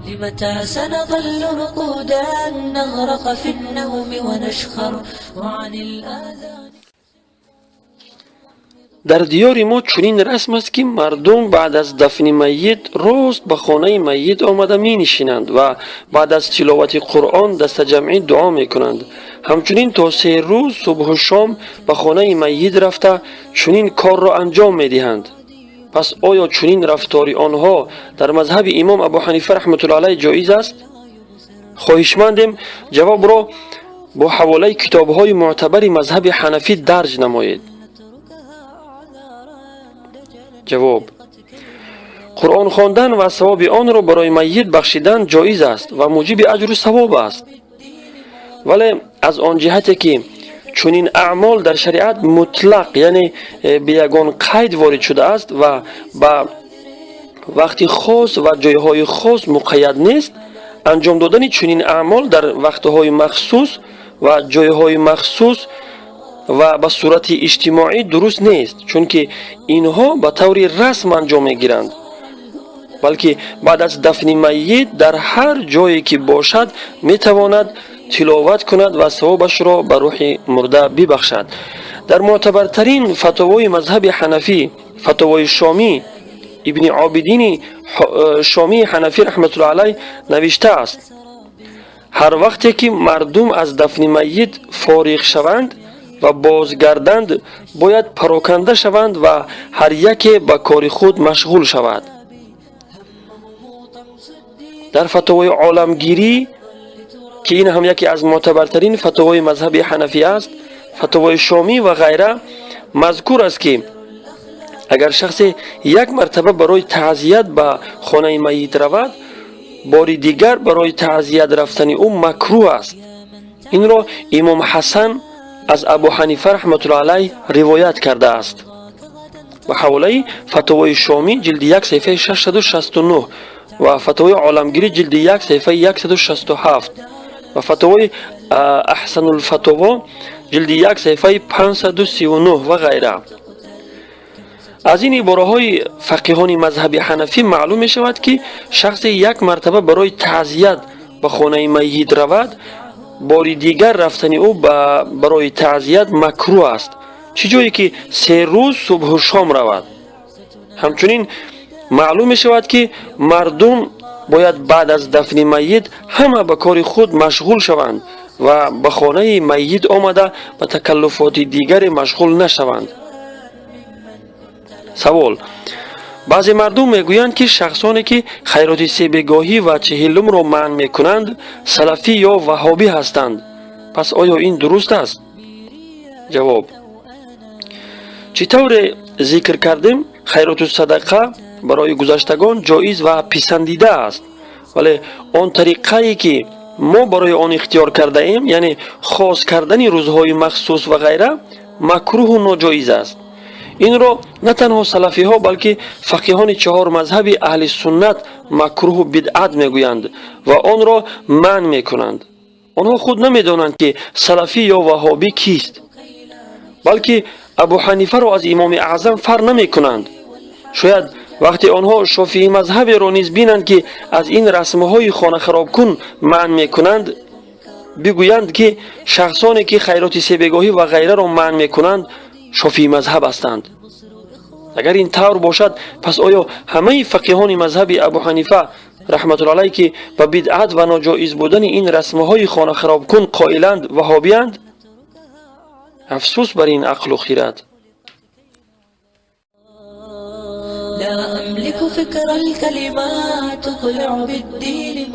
لمتى سنظل رقودا نغرق في النوم ونشخر وعن الآذان. در دیار ما چنین رسم است که مردم بعد از دفن میت راست به خانه میت آمده می نشینند و بعد از تلاوت قرآن دست جمعی دعا می کنند. همچنین تا 3 روز صبح و شام به خانه میت رفته چنین کار را انجام می دهند. پس آیا چنین رفتاری آنها در مذهب امام ابو حنیفه رحمت الله علیه جایز است؟ خواهشمندیم جواب را با حواله کتاب‌های معتبر مذهب حنفی درج نمایید. جواب: قرآن خواندن و ثواب آن را برای میت بخشیدن جایز است و موجب اجر و ثواب است، ولی از آن جهتی که چنین اعمال در شریعت مطلق یعنی به یگان قید وارد شده است و با وقتی خاص و جایهای خاص مقید نیست، انجام دادن چنین اعمال در وقتهای مخصوص و جایهای مخصوص و به صورت اجتماعی درست نیست، چون که اینها به طور رسم انجام میگیرند، بلکه بعد از دفن میت در هر جایی که باشد میتواند تلاوت کند و ثوابش را به روح مرده ببخشد. در معتبرترین فتاوای مذهب حنفی، فتاوای شامی، ابن عابدین شامی حنفی رحمت الله علیه نوشته است: هر وقتی که مردم از دفن میت فارغ شوند و بازگردند باید پراکنده شوند و هر یک به کار خود مشغول شود. در فتاوای عالمگیری که این هم یکی از معتبرترین فتاوای مذهب حنفی است، فتاوای شامی و غیره، مذکور است که اگر شخص یک مرتبه برای تعزیت به خانه میت رود، بار دیگر برای تعزیت رفتن او مکروه است. این را امام حسن از ابو حنیفه رحمت الله علیه روایت کرده است. و حواله فتاوای شامی جلد 1 صفحه 669 و فتاوای عالمگیری جلد 1 صفحه 167 و فتاوای احسن الفتاوا جلد 1 صفحه 539 و غیره. از این عباره های فقیهان مذهب حنفی معلوم می شود که شخص یک مرتبه برای تعزیت به خانه میت رود، بار دیگر رفتن او برای تعزیت مکروه است، چه جایی که 3 روز صبح و شام رود. همچنین معلوم می شود که مردم باید بعد از دفن میت همه به کار خود مشغول شوند و به خانه میت آمده به تکلفات دیگر مشغول نشوند. سوال: بعضی مردم میگویند که شخصانی که خیرات سیبگاهی و چهلم را منع میکنند سلفی یا وهابی هستند، پس آیا این درست است؟ جواب: چطور ذکر کردیم خیرات و صدقه برای گذشتگان جایز و پسندیده است، ولی آن طریقه‌ای که ما برای آن اختیار کرده ایم یعنی خاص کردن روزهای مخصوص و غیره مکروه و ناجایز است. این را نه تنها سلفی ها بلکه فقیهان 4 مذهب اهل سنت مکروه و بدعت میگویند و آن را منع میکنند. آنها خود نمیدانند که سلفی یا وهابی کیست، بلکه ابو حنیفه را از امام اعظم فرق نمیکنند. شاید وقتی آنها شافعی مذهب را نیز بینند که از این رسمهای خانه خراب کن منع میکنند، بگویند که شخصانی که خیرات سیبگاهی و غیره را منع میکنند شافعی مذهب هستند. اگر این طور باشد، پس آیا همه فقیهان مذهب ابو حنیفه رحمت الله علیه که به بدعت و ناجایز بودن این رسمهای خانه خراب کن قائلند وهابیند؟ افسوس بر این عقل و خیرت. لا أملك فكر الكلمات تقلع بالدين